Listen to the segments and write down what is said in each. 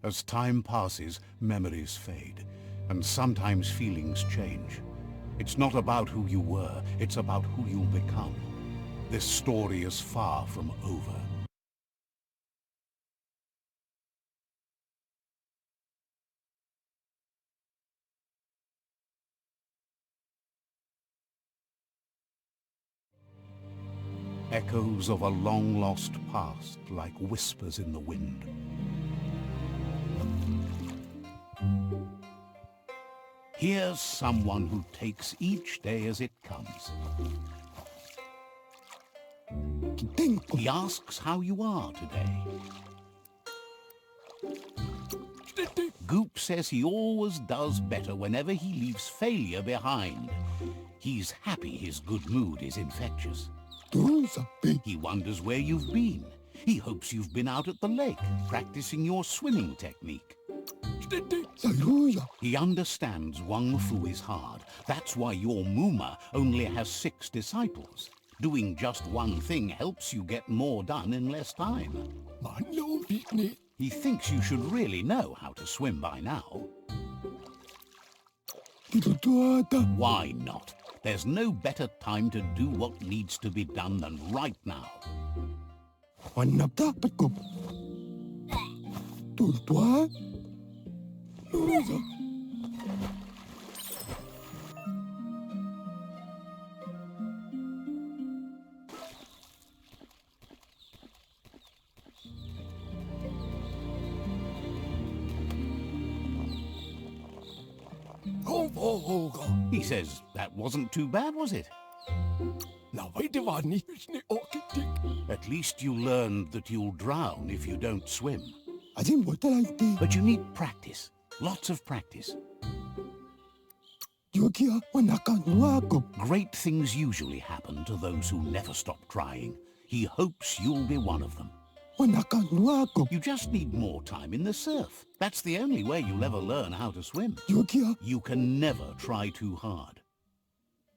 As time passes, memories fade, and sometimes feelings change. It's not about who you were, it's about who you'll become. This story is far from over. Echoes of a long-lost past, like whispers in the wind. Here's someone who takes each day as it comes. He asks how you are today. Goop says he always does better whenever he leaves failure behind. He's happy his good mood is infectious. He wonders where you've been. He hopes you've been out at the lake, practicing your swimming technique. He understands Wang Fu is hard. That's why your Muma only has 6 disciples. Doing just one thing helps you get more done in less time. He thinks you should really know how to swim by now. Why not? There's no better time to do what needs to be done than right now. He says, that wasn't too bad, was it? At least you learned that you'll drown if you don't swim. But you need practice. Lots of practice. Great things usually happen to those who never stop trying. He hopes you'll be one of them. You just need more time in the surf. That's the only way you'll ever learn how to swim. You can never try too hard.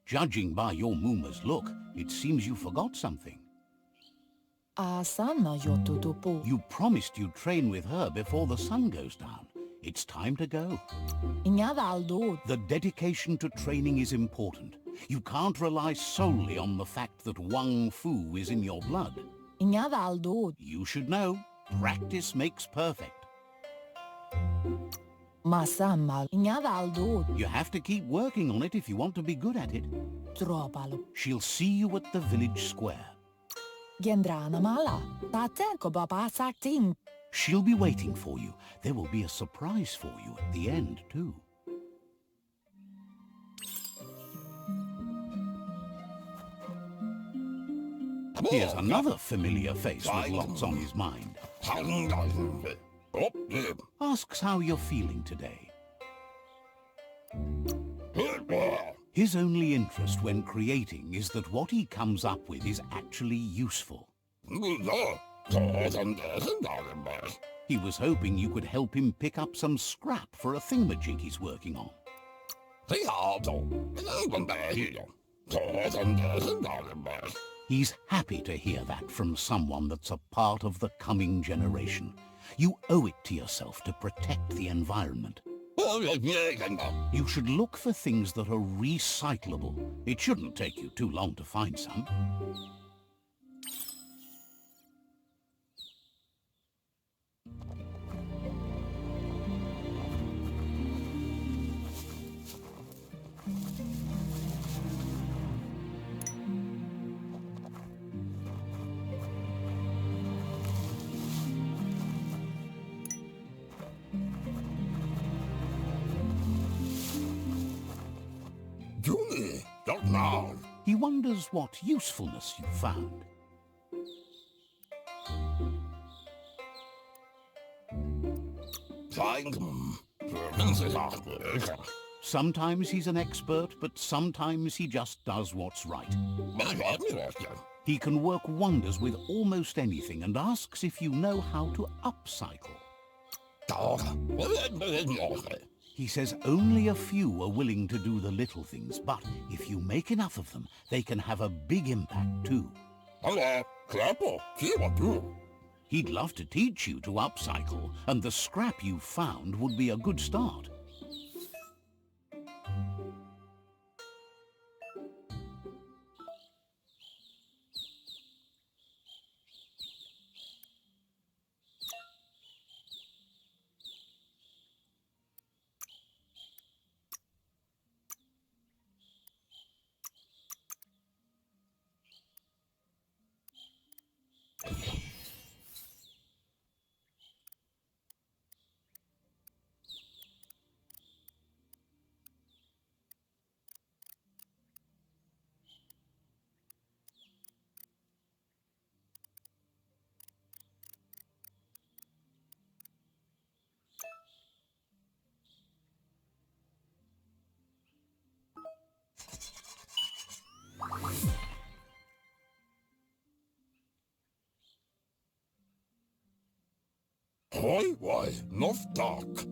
Judging by your Muma's look, it seems you forgot something. You promised you'd train with her before the sun goes down. It's time to go. The dedication to training is important. You can't rely solely on the fact that Wang Fu is in your blood. You should know, practice makes perfect. You have to keep working on it if you want to be good at it. She'll see you at the village square. She'll be waiting for you. There will be a surprise for you at the end, too. Here's another familiar face with lots on his mind. Asks how you're feeling today. His only interest when creating is that what he comes up with is actually useful. He was hoping you could help him pick up some scrap for a thingamajig he's working on. He's happy to hear that from someone that's a part of the coming generation. You owe it to yourself to protect the environment. You should look for things that are recyclable. It shouldn't take you too long to find some. He wonders what usefulness you found. Sometimes he's an expert, but sometimes he just does what's right. He can work wonders with almost anything and asks if you know how to upcycle. He says only a few are willing to do the little things, but if you make enough of them, He'd love to teach you to upcycle, and the scrap you found would be a good start. Why, not dark.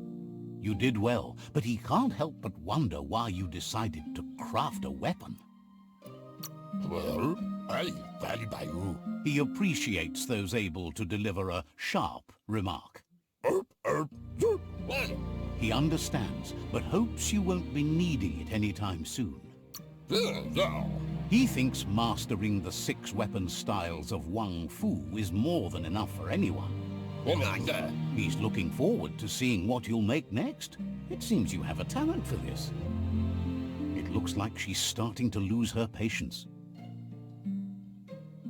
You did well, but he can't help but wonder why you decided to craft a weapon. Well, I value you. He appreciates those able to deliver a sharp remark. Well, He understands, but hopes you won't be needing it anytime soon. now. He thinks mastering the 6 weapon styles of Wang Fu is more than enough for anyone. He's looking forward to seeing what you'll make next. It seems you have a talent for this. It looks like she's starting to lose her patience.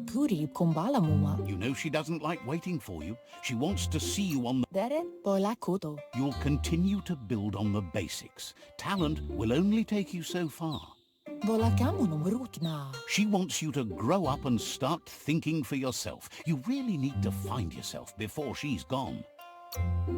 Puri kumbala muma. You know she doesn't like waiting for you. She wants to see you on the... Dere bola kuto. You'll continue to build on the basics. Talent will only take you so far. Bola kamunum rutna. She wants you to grow up and start thinking for yourself. You really need to find yourself before she's gone.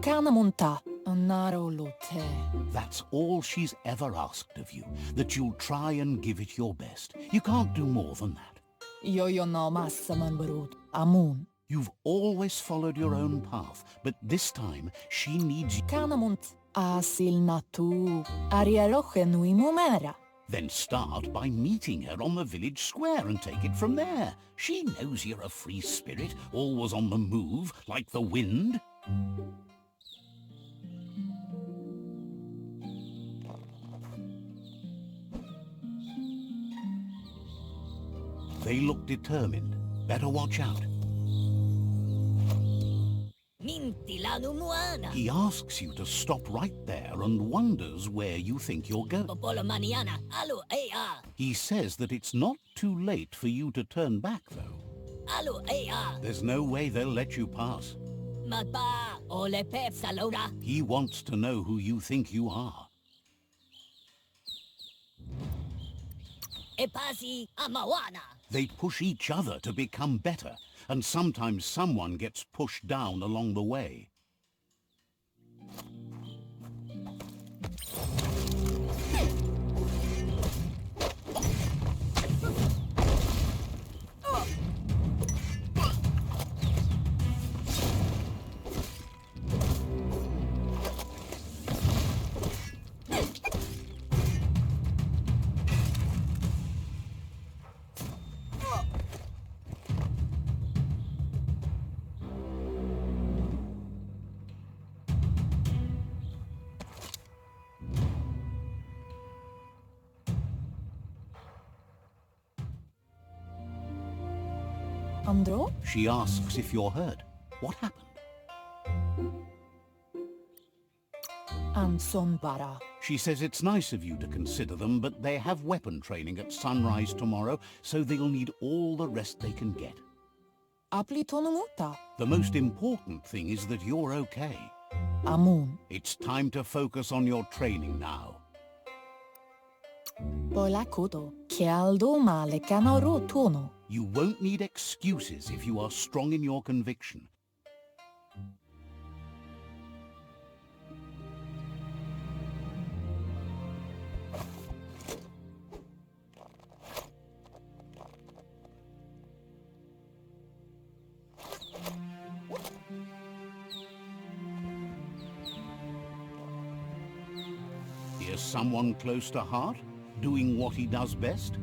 Kana munta. Anaro lute. That's all she's ever asked of you, that you'll try and give it your best. You can't do more than that. Yo no massa man barut. Amun. You've always followed your own path, but this time she needs you. Kana munt. Asil natu. Ariaroche nui mumera. Then start by meeting her on the village square and take it from there. She knows you're a free spirit, always on the move, like the wind. They look determined. Better watch out. He asks you to stop right there and wonders where you think you're going. He says that it's not too late for you to turn back, though. There's no way they'll let you pass. He wants to know who you think you are. They push each other to become better, and sometimes someone gets pushed down along the way. Andro? She asks if you're hurt. What happened? Anson bara. She says it's nice of you to consider them, but they have weapon training at sunrise tomorrow, so they'll need all the rest they can get. Apli tonomuta. The most important thing is that you're okay. Amun. It's time to focus on your training now. Bola kuto. Kialdo male kanaro tono. You won't need excuses if you are strong in your conviction. Here's someone close to heart, doing what he does best.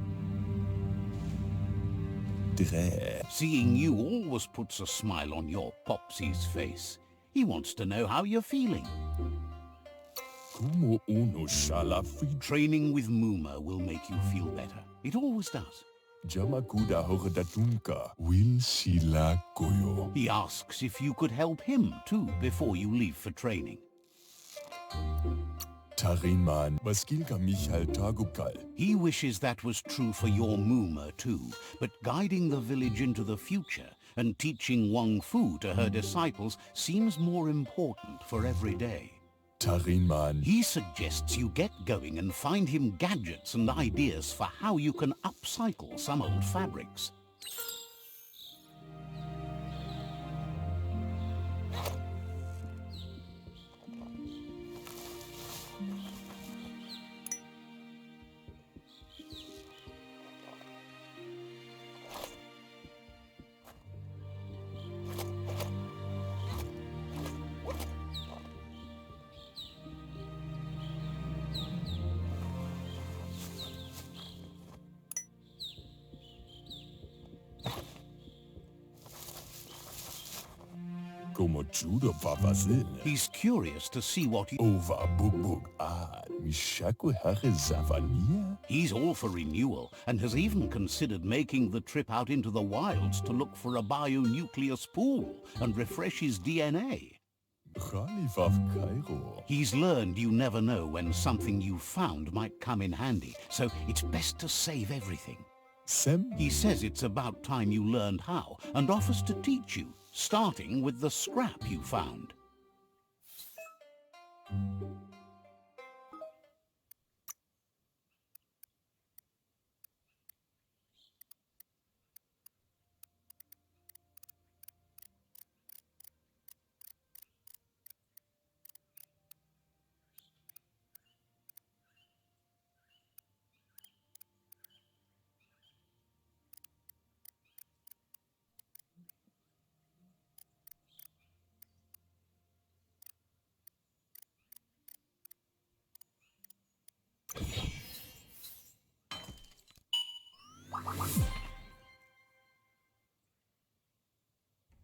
voudrais. Seeing you always puts a smile on your Popsy's face. He wants to know how you're feeling. Como uno shala fi Training with Muma will make you feel better. It always does. Jamakuda Horedatunka will sila koyo. He asks if you could help him too before you leave for training. Tariman, maskilka Michael Tagukal. He wishes that was true for your Muma too, but guiding the village into the future and teaching Wang Fu to her disciples seems more important for every day. Tariman, He suggests you get going and find him gadgets and ideas for how you can upcycle some old fabrics. como judo papazil. He's curious to see what you... Over bubug mishaku hare zavania. He's all for renewal and has even considered making the trip out into the wilds to look for a bionucleus pool and refresh his DNA. Khalifaf Cairo. He's learned you never know when something you found might come in handy, so it's best to save everything. Sem He says it's about time you learned how and offers to teach you, starting with the scrap you found.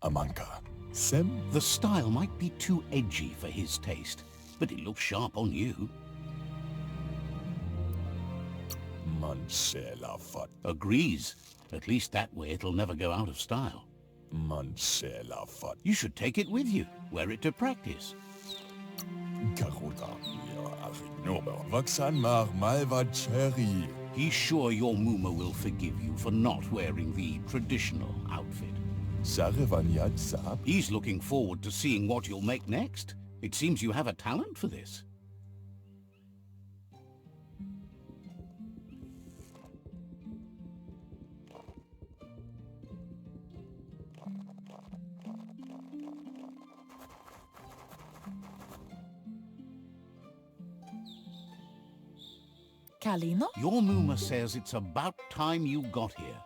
Amanka. Sem The style might be too edgy for his taste, but it looks sharp on you. Mansela fat. Agrees. At least that way it'll never go out of style. Mansela fat. You should take it with you, wear it to practice. Karuta. Vaksan mar malva cherry. He's sure your Muma will forgive you for not wearing the traditional outfit. Sarevanyat sab. He's looking forward to seeing what you'll make next. It seems you have a talent for this. Kalino? Your Muma says it's about time you got here.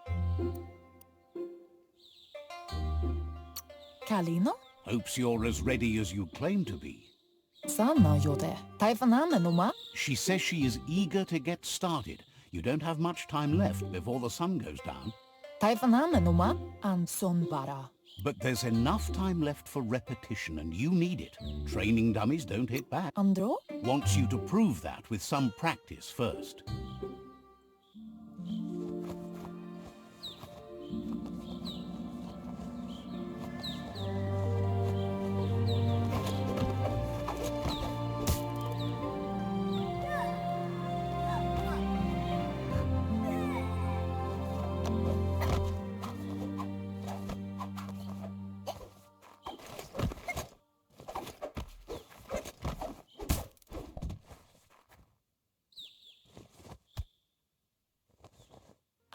Kalino? Hopes you're as ready as you claim to be. Sana jode. Taifaname numa? She says she is eager to get started. You don't have much time left before the sun goes down. Taifaname numa? Anson bara. But there's enough time left for repetition and you need it. Training dummies don't hit back. Andro? Wants you to prove that with some practice first.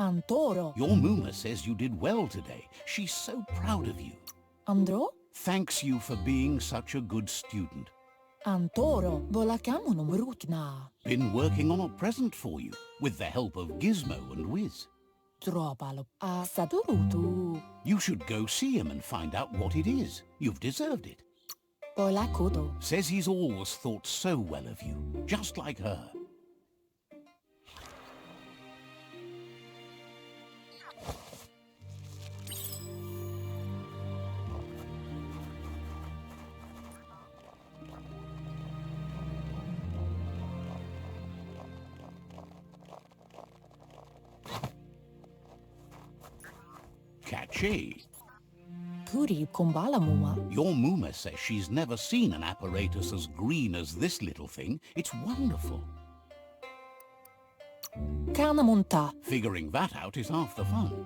Antoro. Your Muma says you did well today. She's so proud of you. Andro? Thanks you for being such a good student. Antoro. Volakamu numrukna. Been working on a present for you, with the help of Gizmo and Wiz. Tropalo. Sadurutu. You should go see him and find out what it is. You've deserved it. Volakudo. Says he's always thought so well of you, just like her. She? Puri kumbala mua. Your Muma says she's never seen an apparatus as green as this little thing. It's wonderful. Kana munta. Figuring that out is half the fun.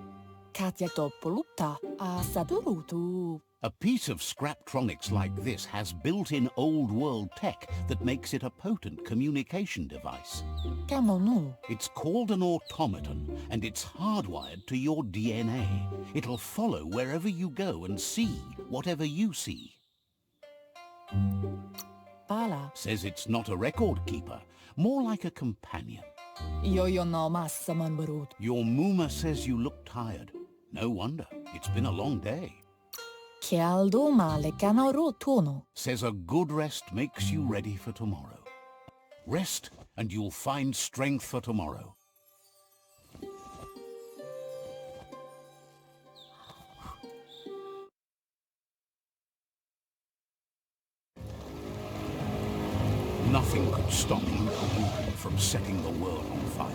Katja toppolutta. Asadurutu. A piece of Scraptronics like this has built-in old-world tech that makes it a potent communication device. Kamonu. It's called an automaton, and it's hardwired to your DNA. It'll follow wherever you go and see whatever you see. Pala. Says it's not a record keeper, more like a companion. Yo no massa man barut. Your Muma says you look tired. No wonder. It's been a long day. Chialdo male canaro tono. Says a good rest makes you ready for tomorrow. Rest and you'll find strength for tomorrow. Nothing could stop BIOMUTANT from setting the world on fire.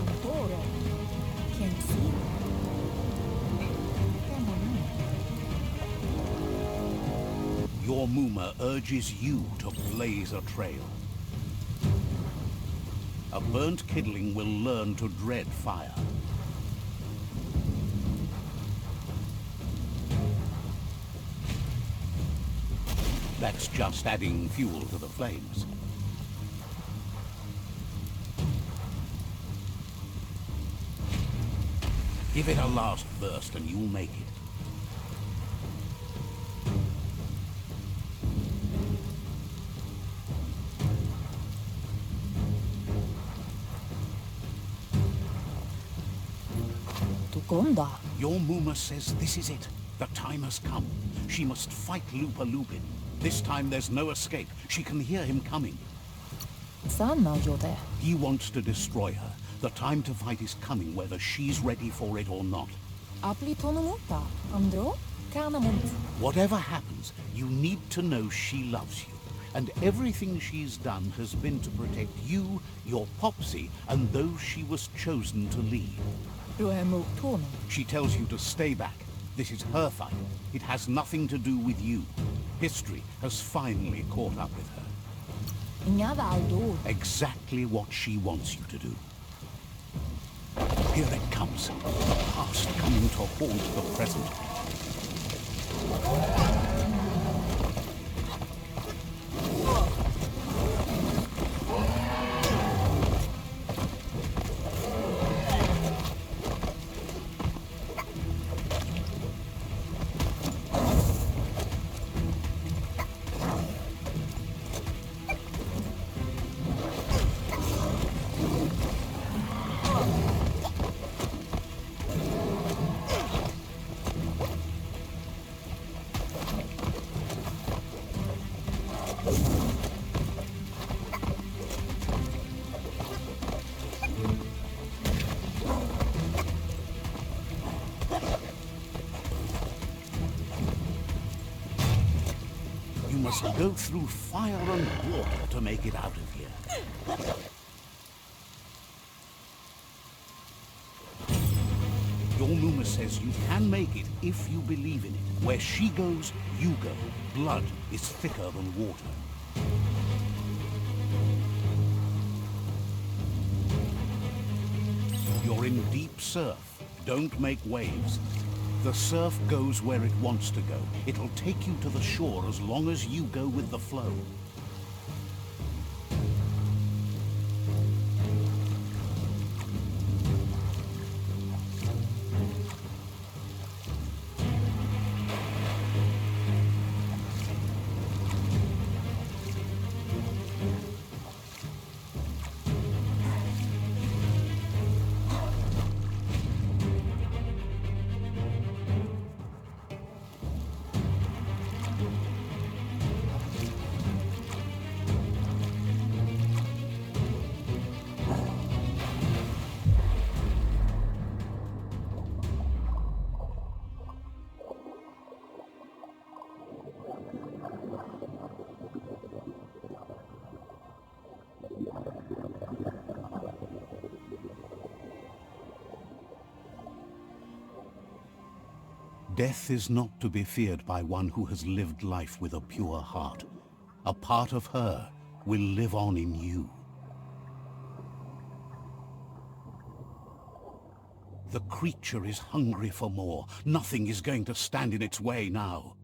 Antoro. Can't see. Your Muma urges you to blaze a trail. A burnt kidling will learn to dread fire. That's just adding fuel to the flames. Give it a last burst and you'll make it. Tukonda. Your Muma says this is it. The time has come. She must fight Lupa Lupin. This time there's no escape. She can hear him coming. Sanna jode. He wants to destroy her. The time to fight is coming, whether she's ready for it or not. Apli tonomuta. Andro. Kana munt. Whatever happens, you need to know she loves you. And everything she's done has been to protect you, your Popsy, and those she was chosen to lead. Roemu tono. She tells you to stay back. This is her fight. It has nothing to do with you. History has finally caught up with her. Ingada aldo. Exactly what she wants you to do. Here it comes. The past coming to haunt the present. You must go through fire and water to make it out of here. Your Muma says you can make it if you believe in it. Where she goes, you go. Blood is thicker than water. You're in deep surf. Don't make waves. The surf goes where it wants to go. It'll take you to the shore as long as you go with the flow. Death is not to be feared by one who has lived life with a pure heart. A part of her will live on in you. The creature is hungry for more. Nothing is going to stand in its way now.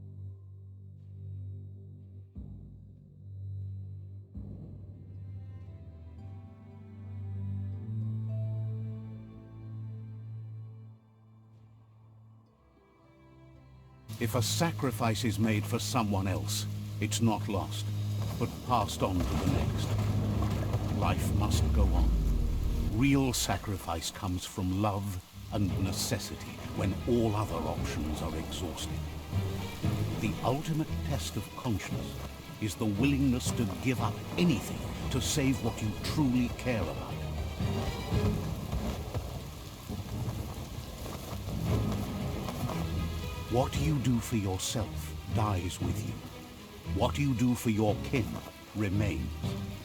If a sacrifice is made for someone else, it's not lost, but passed on to the next. Life must go on. Real sacrifice comes from love and necessity when all other options are exhausted. The ultimate test of conscience is the willingness to give up anything to save what you truly care about. What you do for yourself dies with you. What you do for your kin remains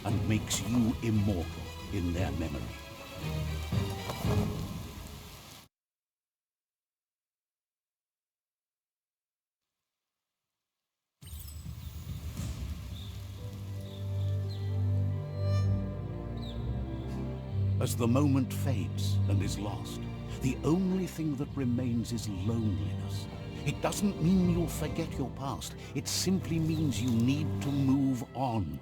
and makes you immortal in their memory. As the moment fades and is lost, the only thing that remains is loneliness. It doesn't mean you'll forget your past. It simply means you need to move on.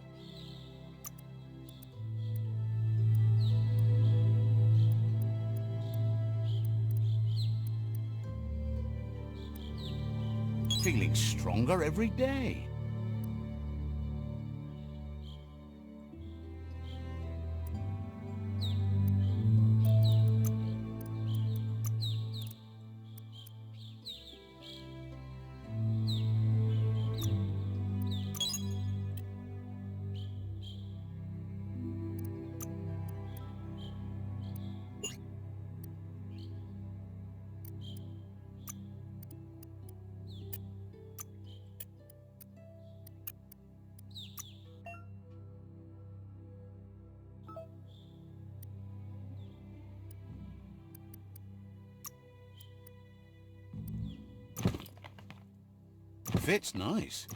Feeling stronger every day. Fits nice.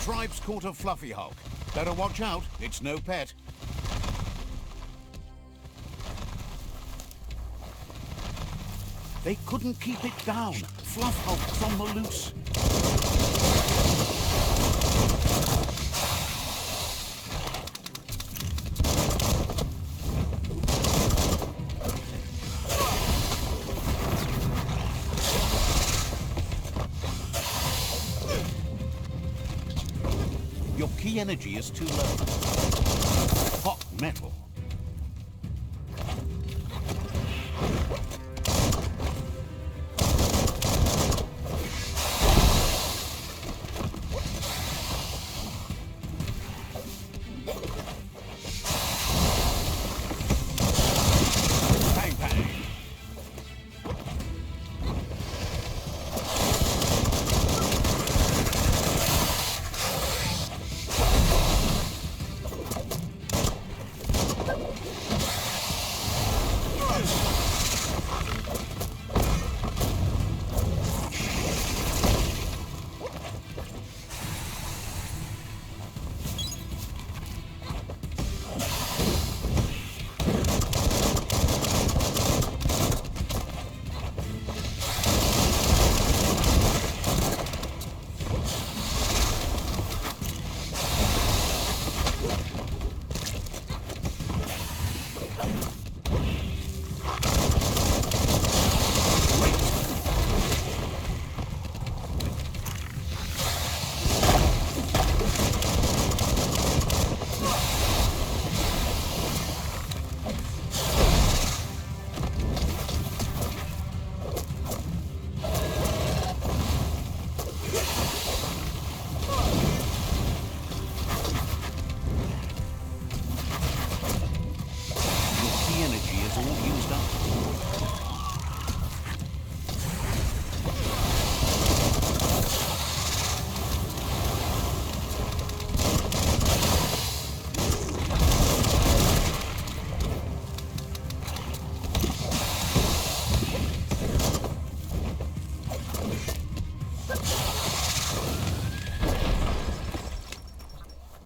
Tribe's caught a fluffy hulk. Better watch out, it's no pet. They couldn't keep it down. Fluff hulk's on the loose. Your key energy is too low. Hot metal.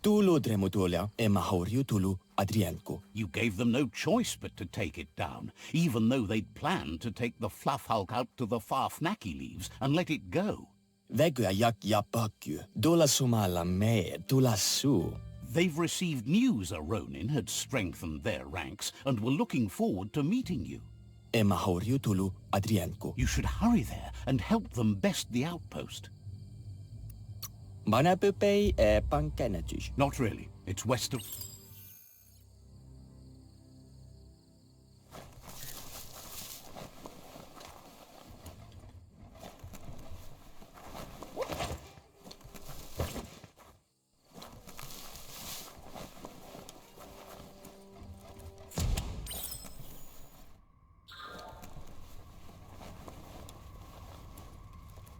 Tulu Dremutulia e Mahoriu Tulu Adrienku. You gave them no choice but to take it down, even though they'd planned to take the fluff hulk out to the Farfnaki leaves and let it go. Vekyä jak ja pakyu. Tula sumalla me, tula su. They've received news a Ronin had strengthened their ranks and were looking forward to meeting you. E Mahoriu Tulu Adrienku. You should hurry there and help them best the outpost. Banapupei e pankenetys. Not really. It's west of...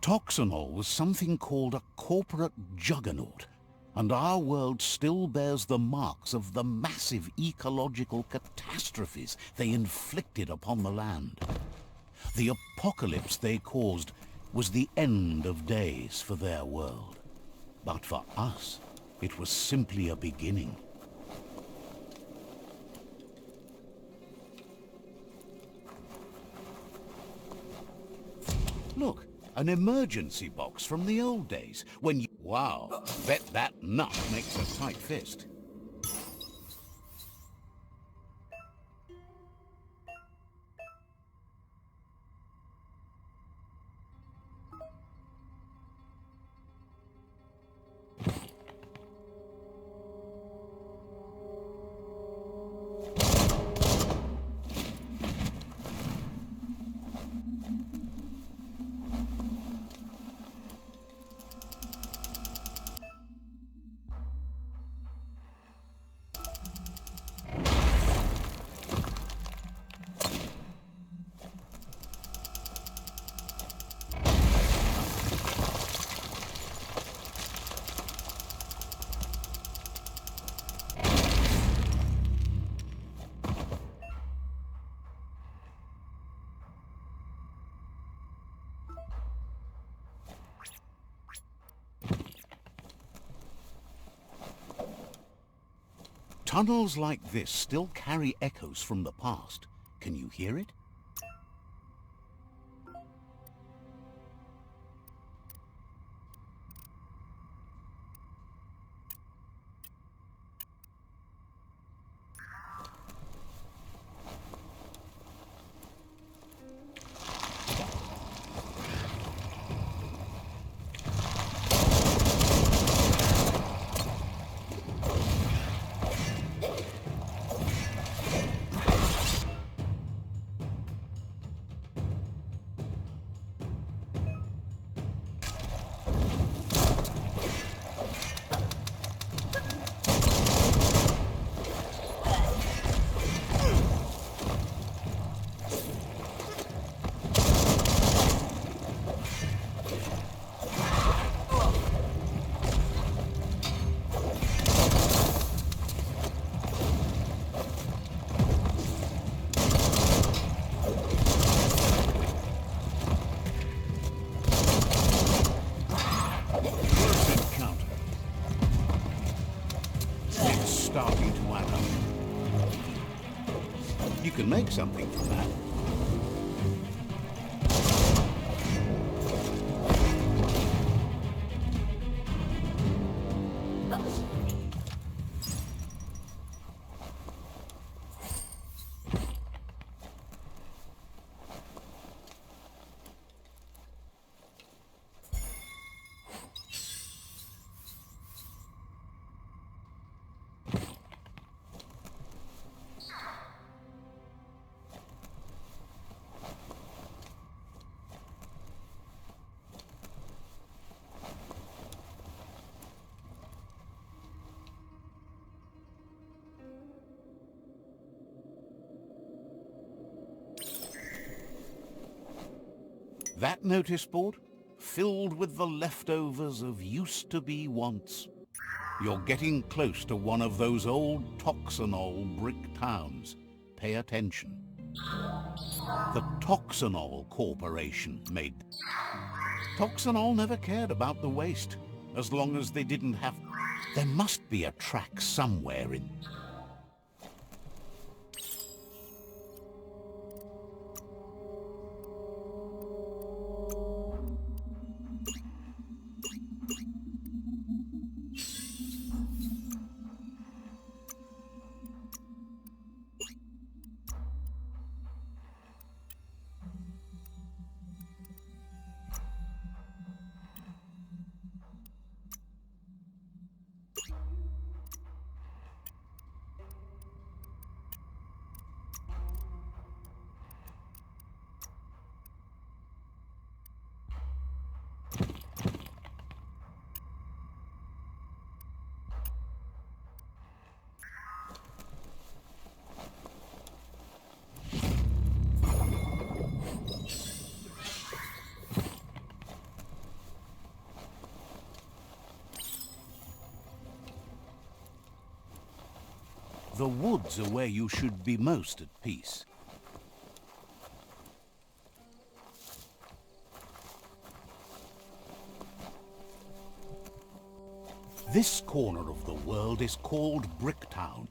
Toxanol was something called a corporate juggernaut, and our world still bears the marks of the massive ecological catastrophes they inflicted upon the land. The apocalypse they caused was the end of days for their world. But for us, it was simply a beginning. Look. An emergency box from the old days, when you... Wow, bet that nut makes a tight fist. Tunnels like this still carry echoes from the past. Can you hear it? Starting to add up. You can make something from that. That notice board, filled with the leftovers of used-to-be wants. You're getting close to one of those old Toxanol brick towns. Pay attention. The Toxanol Corporation made... Toxanol never cared about the waste, as long as they didn't have... There must be a track somewhere in... The woods are where you should be most at peace. This corner of the world is called Bricktown.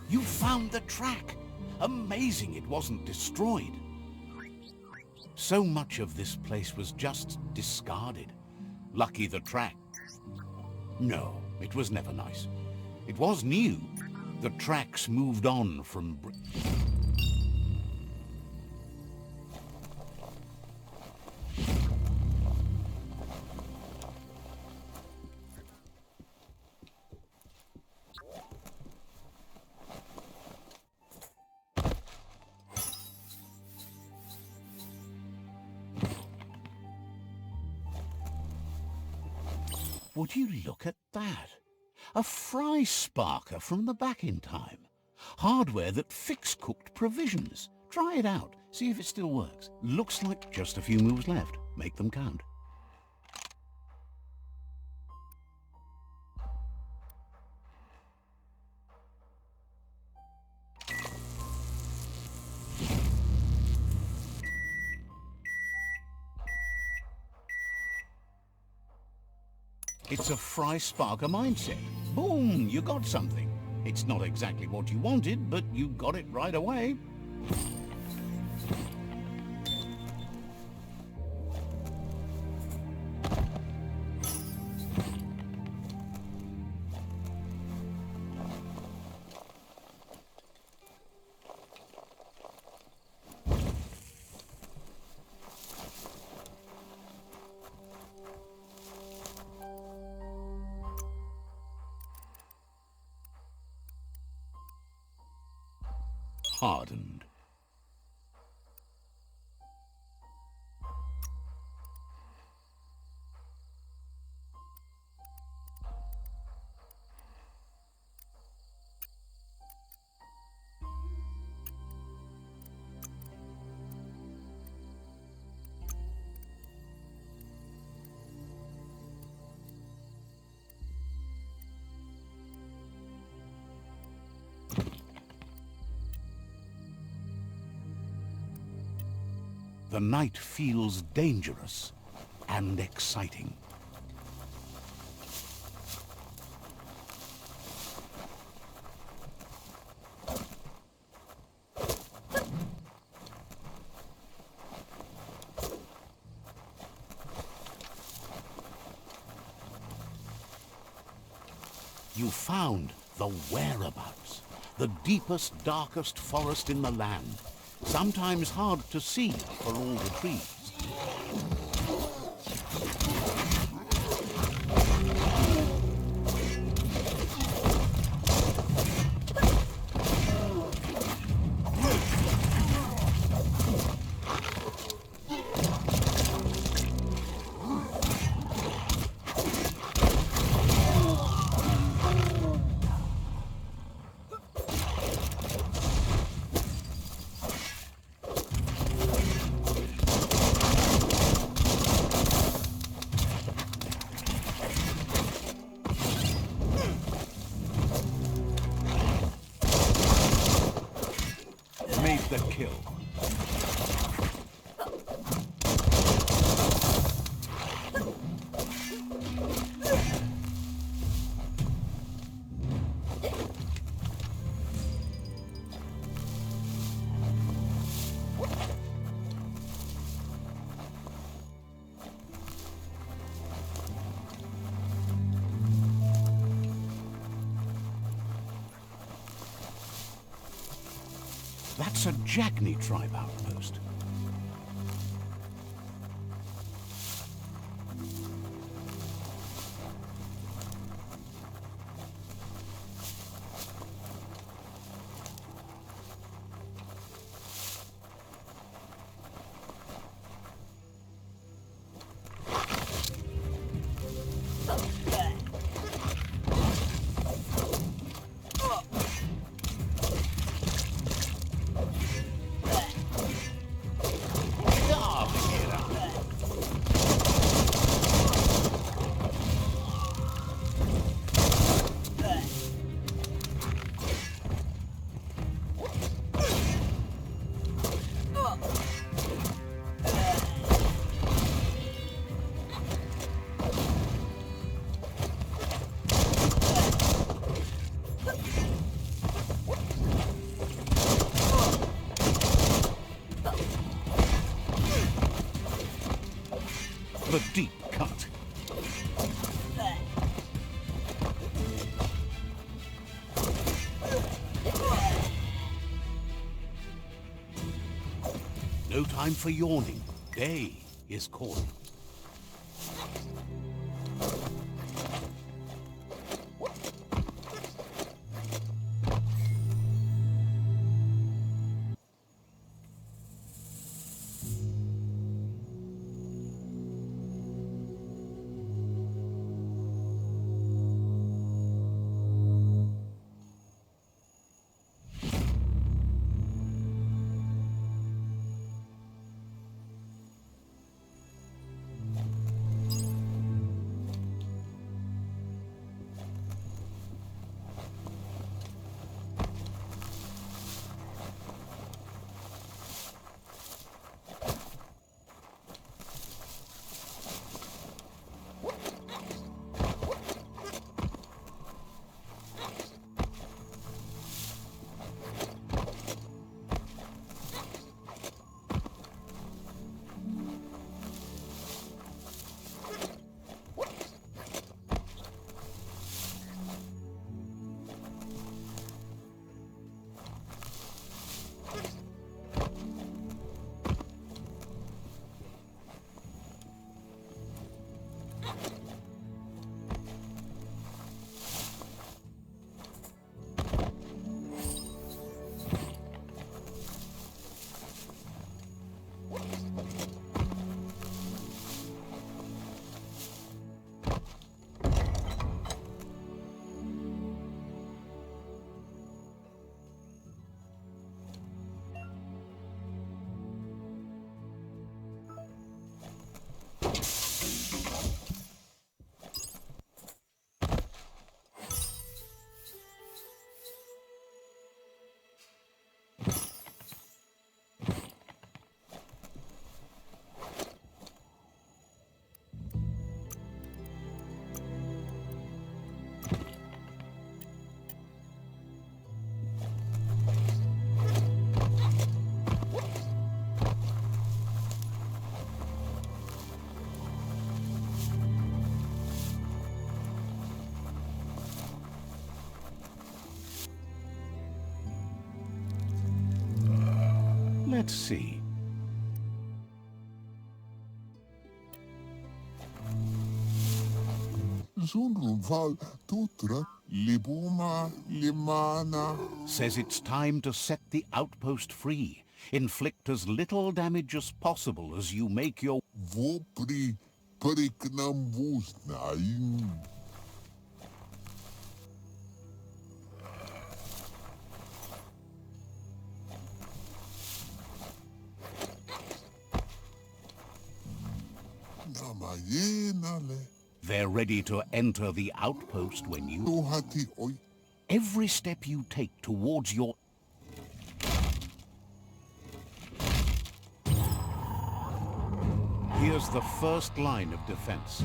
You found the track! Amazing it wasn't destroyed. So much of this place was just discarded. Lucky the track. No, it was never nice. It was new. The tracks moved on from Would you look at that? A fry sparker from the back in time. Hardware that fix-cooked provisions. Try it out. See if it still works. Looks like just a few moves left. Make them count. It's a fry sparker mindset. Boom, you got something. It's not exactly what you wanted, but you got it right away. Hardened. The night feels dangerous and exciting. You found the whereabouts, the deepest, darkest forest in the land. Sometimes hard to see for all the trees. Made the kill. That's a Jagni tribe outpost. The deep cut. No time for yawning. Day is calling. Let's see. Says it's time to set the outpost free. Inflict as little damage as possible as you make your... They're ready to enter the outpost when you... Every step you take towards your... Here's the first line of defense.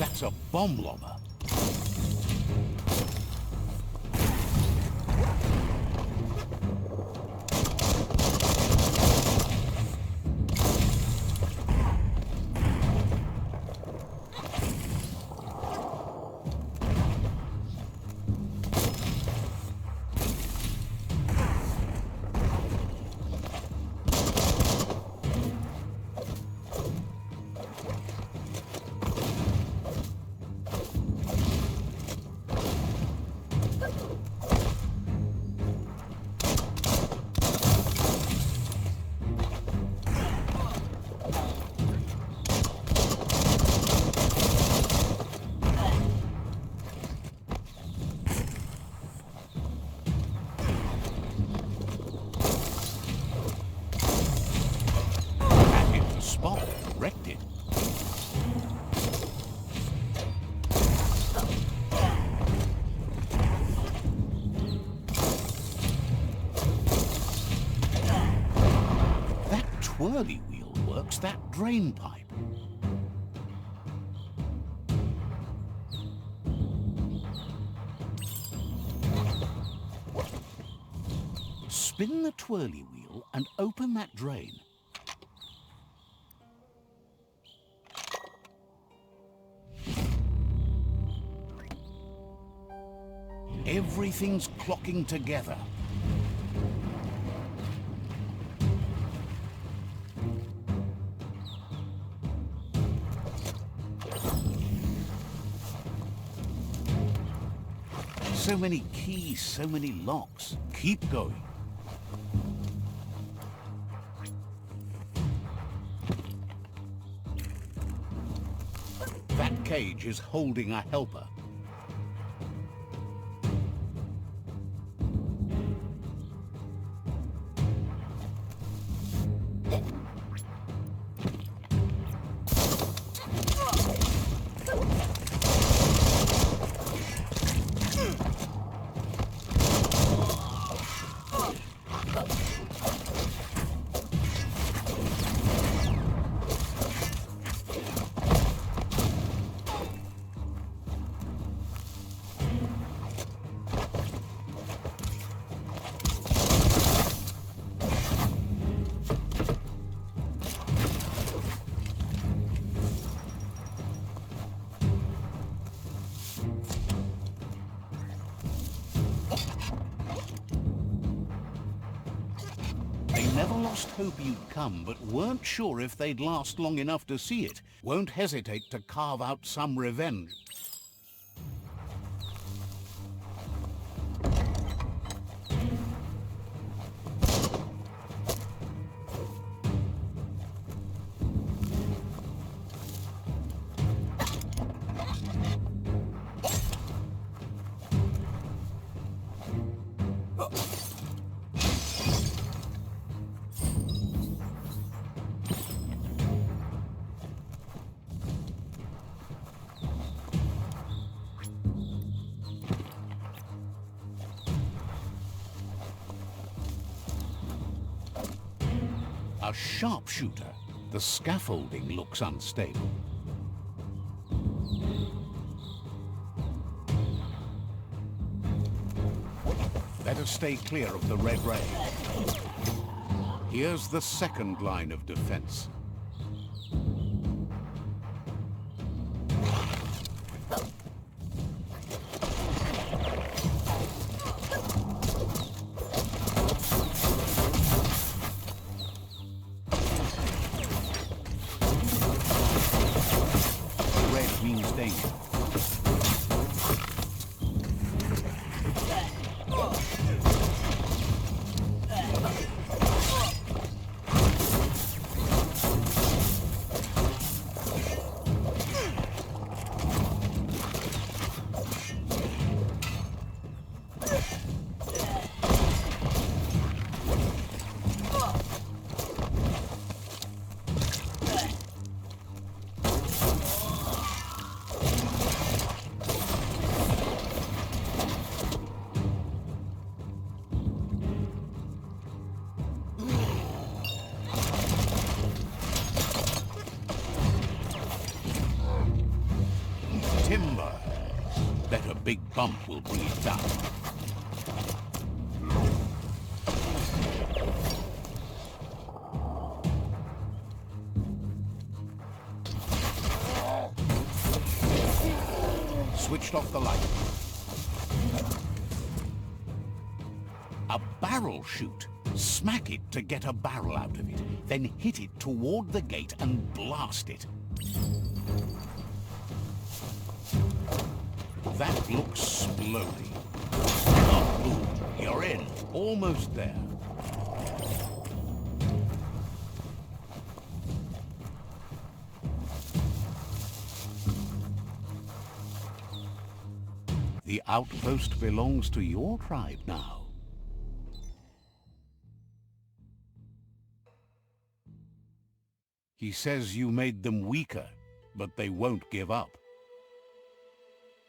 That's a bomb lobber. Wrecked it. That twirly wheel works that drain pipe. Spin the twirly wheel and open that drain. Everything's clocking together. So many keys, so many locks. Keep going. That cage is holding a helper. Never lost hope you'd come, but weren't sure if they'd last long enough to see it. Won't hesitate to carve out some revenge. A sharpshooter. The scaffolding looks unstable. Better stay clear of the red ray. Here's the second line of defense. Means danger. big bump will bring it down. Switched off the light. A barrel shoot. Smack it to get a barrel out of it. Then hit it toward the gate and blast it. That looks splody. Oh, good. You're in. Almost there. The outpost belongs to your tribe now. He says you made them weaker, but they won't give up.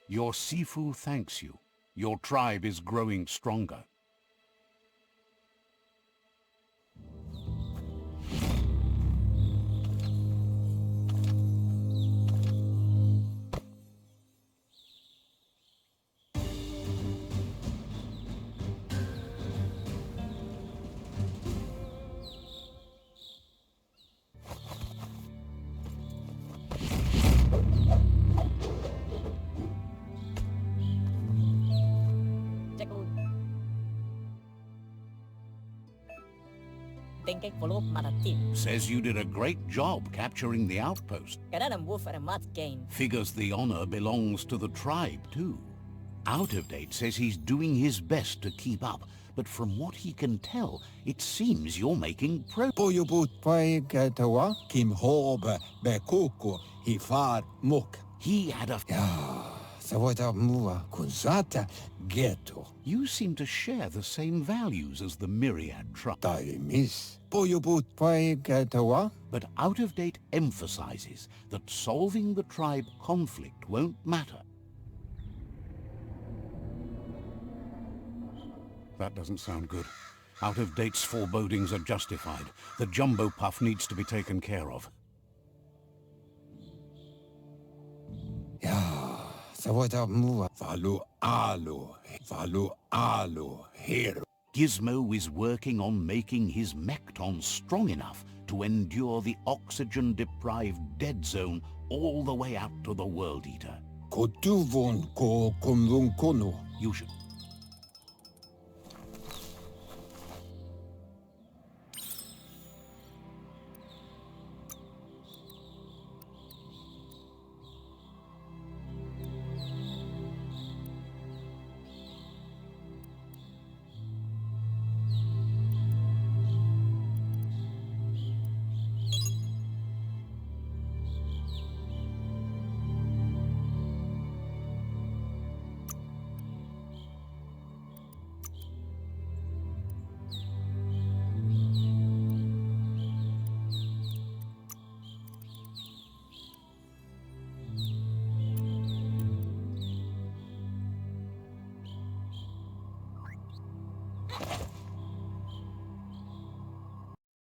Your Sifu thanks you. Your tribe is growing stronger. Says you did a great job capturing the outpost. Figures the honor belongs to the tribe, too. Out of Date says he's doing his best to keep up, but from what he can tell, it seems you're making progress. He had a... You seem to share the same values as the Myriad tribe. But Out of Date emphasizes that solving the tribe conflict won't matter. That doesn't sound good. Out of Date's forebodings are justified. The jumbo puff needs to be taken care of. Gizmo is working on making his Mekton strong enough to endure the oxygen-deprived dead zone all the way out to the World Eater. You should...